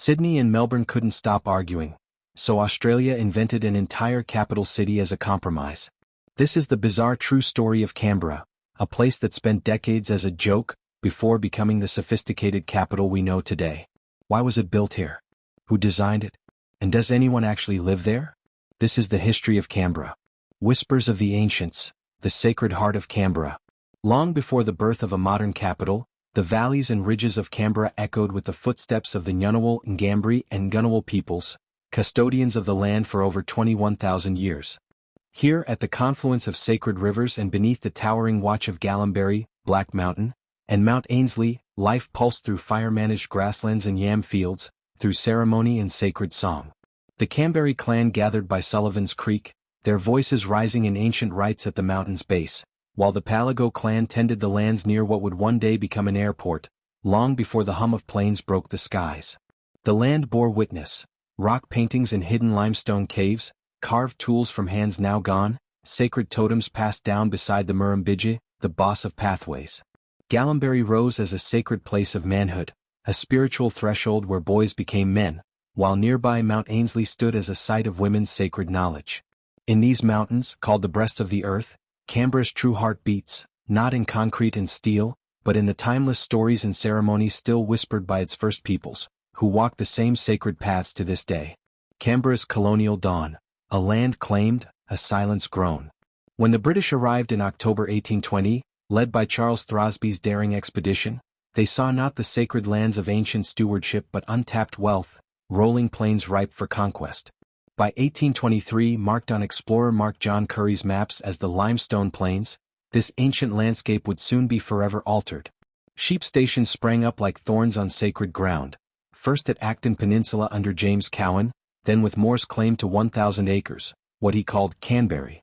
Sydney and Melbourne couldn't stop arguing, so Australia invented an entire capital city as a compromise. This is the bizarre true story of Canberra, a place that spent decades as a joke before becoming the sophisticated capital we know today. Why was it built here? Who designed it? And does anyone actually live there? This is the history of Canberra. Whispers of the Ancients, the Sacred Heart of Canberra. Long before the birth of a modern capital, the valleys and ridges of Canberra echoed with the footsteps of the Ngunnawal, Ngambri, and Ngunnawal peoples, custodians of the land for over 21,000 years. Here at the confluence of sacred rivers and beneath the towering watch of Gallimberry, Black Mountain, and Mount Ainslie, life pulsed through fire-managed grasslands and yam fields, through ceremony and sacred song. The Canberra clan gathered by Sullivan's Creek, their voices rising in ancient rites at the mountain's base, while the Palago clan tended the lands near what would one day become an airport, long before the hum of planes broke the skies. The land bore witness: rock paintings in hidden limestone caves, carved tools from hands now gone, sacred totems passed down beside the Murrumbidgee, the boss of pathways. Gallimberry rose as a sacred place of manhood, a spiritual threshold where boys became men, while nearby Mount Ainslie stood as a site of women's sacred knowledge. In these mountains, called the breasts of the earth, Canberra's true heart beats, not in concrete and steel, but in the timeless stories and ceremonies still whispered by its first peoples, who walk the same sacred paths to this day. Canberra's colonial dawn, a land claimed, a silence grown. When the British arrived in October 1820, led by Charles Throsby's daring expedition, they saw not the sacred lands of ancient stewardship but untapped wealth, rolling plains ripe for conquest. By 1823, marked on explorer Mark John Curry's maps as the Limestone Plains, this ancient landscape would soon be forever altered. Sheep stations sprang up like thorns on sacred ground, first at Acton Peninsula under James Cowan, then with Moore's claim to 1,000 acres, what he called Canberra.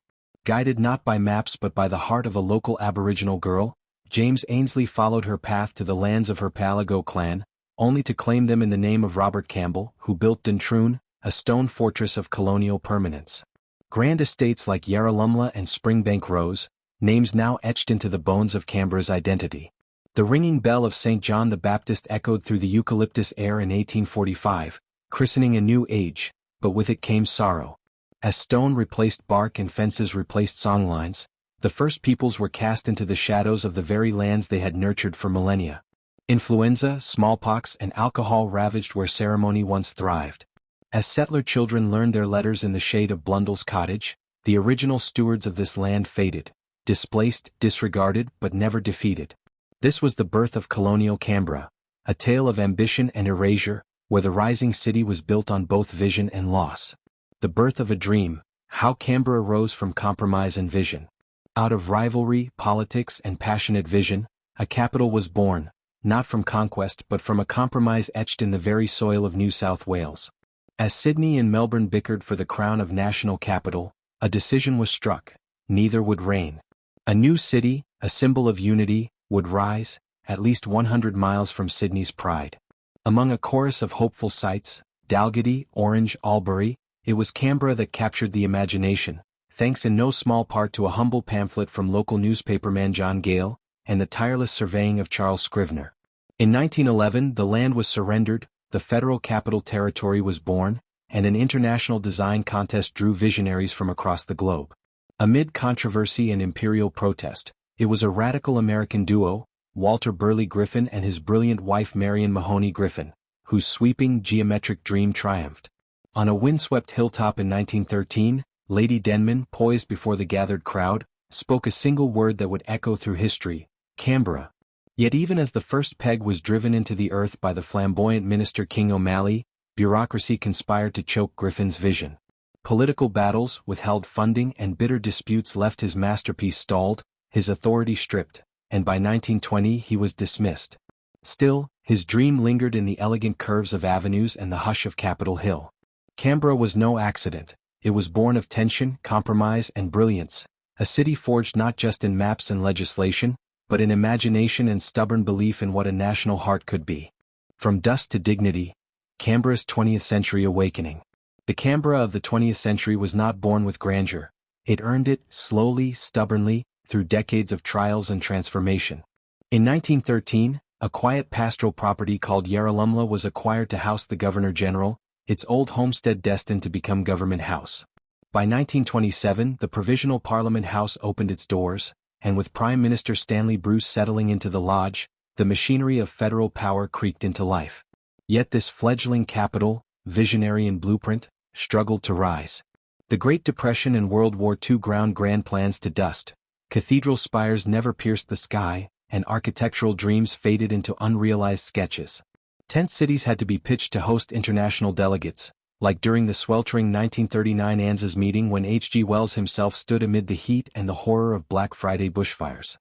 Guided not by maps but by the heart of a local Aboriginal girl, James Ainslie followed her path to the lands of her Palago clan, only to claim them in the name of Robert Campbell, who built Duntroon, a stone fortress of colonial permanence. Grand estates like Yarralumla and Springbank rose, names now etched into the bones of Canberra's identity. The ringing bell of St. John the Baptist echoed through the eucalyptus air in 1845, christening a new age, but with it came sorrow. As stone replaced bark and fences replaced songlines, the first peoples were cast into the shadows of the very lands they had nurtured for millennia. Influenza, smallpox, and alcohol ravaged where ceremony once thrived. As settler children learned their letters in the shade of Blundell's cottage, the original stewards of this land faded, displaced, disregarded, but never defeated. This was the birth of colonial Canberra, a tale of ambition and erasure, where the rising city was built on both vision and loss. The birth of a dream, how Canberra rose from compromise and vision. Out of rivalry, politics, and passionate vision, a capital was born, not from conquest but from a compromise etched in the very soil of New South Wales. As Sydney and Melbourne bickered for the crown of national capital, a decision was struck: neither would reign. A new city, a symbol of unity, would rise, at least 100 miles from Sydney's pride. Among a chorus of hopeful sites, Dalgety, Orange, Albury, it was Canberra that captured the imagination, thanks in no small part to a humble pamphlet from local newspaperman John Gale, and the tireless surveying of Charles Scrivener. In 1911 the land was surrendered, the Federal Capital Territory was born, and an international design contest drew visionaries from across the globe. Amid controversy and imperial protest, it was a radical American duo, Walter Burley Griffin and his brilliant wife Marion Mahoney Griffin, whose sweeping geometric dream triumphed. On a windswept hilltop in 1913, Lady Denman, poised before the gathered crowd, spoke a single word that would echo through history: Canberra. Yet even as the first peg was driven into the earth by the flamboyant minister King O'Malley, bureaucracy conspired to choke Griffin's vision. Political battles, withheld funding, and bitter disputes left his masterpiece stalled, his authority stripped, and by 1920 he was dismissed. Still, his dream lingered in the elegant curves of avenues and the hush of Capitol Hill. Canberra was no accident. It was born of tension, compromise, and brilliance, a city forged not just in maps and legislation, but in imagination and stubborn belief in what a national heart could be. From dust to dignity, Canberra's 20th century awakening. The Canberra of the 20th century was not born with grandeur. It earned it, slowly, stubbornly, through decades of trials and transformation. In 1913, A quiet pastoral property called Yarralumla was acquired to house the Governor-General, its old homestead destined to become Government House. By 1927, the Provisional Parliament House opened its doors, and with Prime Minister Stanley Bruce settling into the lodge, the machinery of federal power creaked into life. Yet this fledgling capital, visionary in blueprint, struggled to rise. The Great Depression and World War II ground grand plans to dust. Cathedral spires never pierced the sky, and architectural dreams faded into unrealized sketches. Tent cities had to be pitched to host international delegates, like during the sweltering 1939 ANZUS meeting when H.G. Wells himself stood amid the heat and the horror of Black Friday bushfires.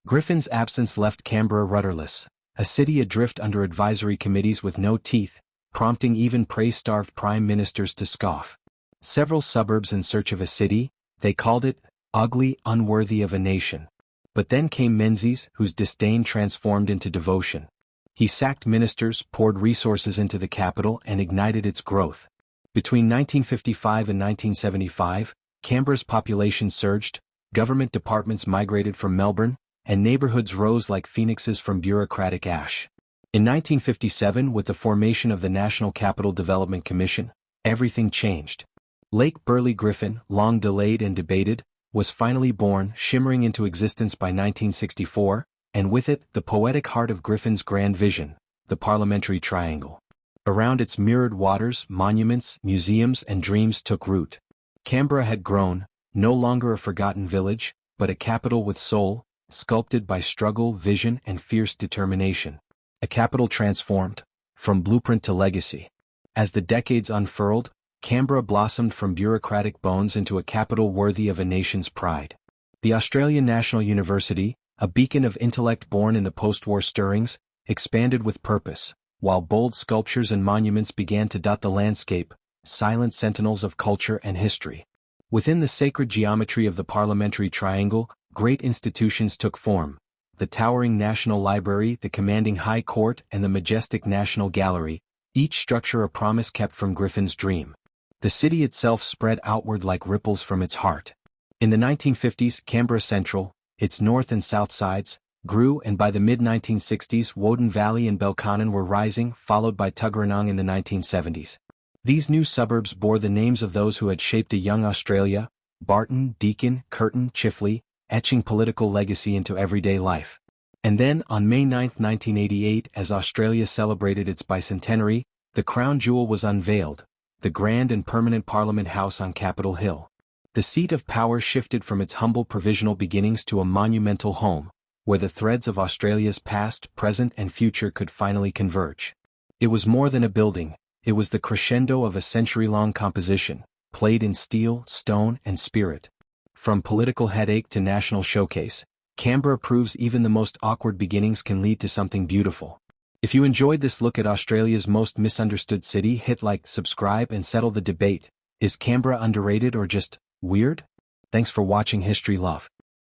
Griffin's absence left Canberra rudderless, a city adrift under advisory committees with no teeth, prompting even praise-starved prime ministers to scoff. Several suburbs in search of a city, they called it, ugly, unworthy of a nation. But then came Menzies, whose disdain transformed into devotion. He sacked ministers, poured resources into the capital, and ignited its growth. Between 1955 and 1975, Canberra's population surged, government departments migrated from Melbourne, and neighbourhoods rose like phoenixes from bureaucratic ash. In 1957, with the formation of the National Capital Development Commission, everything changed. Lake Burley Griffin, long delayed and debated, was finally born, shimmering into existence by 1964, and with it, the poetic heart of Griffin's grand vision, the Parliamentary Triangle. Around its mirrored waters, monuments, museums, and dreams took root. Canberra had grown, no longer a forgotten village, but a capital with soul, sculpted by struggle, vision, and fierce determination. A capital transformed, from blueprint to legacy. As the decades unfurled, Canberra blossomed from bureaucratic bones into a capital worthy of a nation's pride. The Australian National University, a beacon of intellect born in the post-war stirrings, expanded with purpose, while bold sculptures and monuments began to dot the landscape, silent sentinels of culture and history. Within the sacred geometry of the Parliamentary Triangle, great institutions took form: the towering National Library, the commanding High Court, and the majestic National Gallery, each structure a promise kept from Griffin's dream. The city itself spread outward like ripples from its heart. In the 1950s, Canberra Central, its north and south sides, grew, and by the mid-1960s Woden Valley and Belconnen were rising, followed by Tuggeranong in the 1970s. These new suburbs bore the names of those who had shaped a young Australia: Barton, Deakin, Curtin, Chifley, etching political legacy into everyday life. And then, on May 9, 1988, as Australia celebrated its bicentenary, the crown jewel was unveiled, the grand and permanent Parliament House on Capitol Hill. The seat of power shifted from its humble provisional beginnings to a monumental home, where the threads of Australia's past, present, and future could finally converge. It was more than a building, it was the crescendo of a century-long composition, played in steel, stone, and spirit. From political headache to national showcase, Canberra proves even the most awkward beginnings can lead to something beautiful. If you enjoyed this look at Australia's most misunderstood city, hit like, subscribe, and settle the debate. Is Canberra underrated or just weird? Thanks for watching History Love.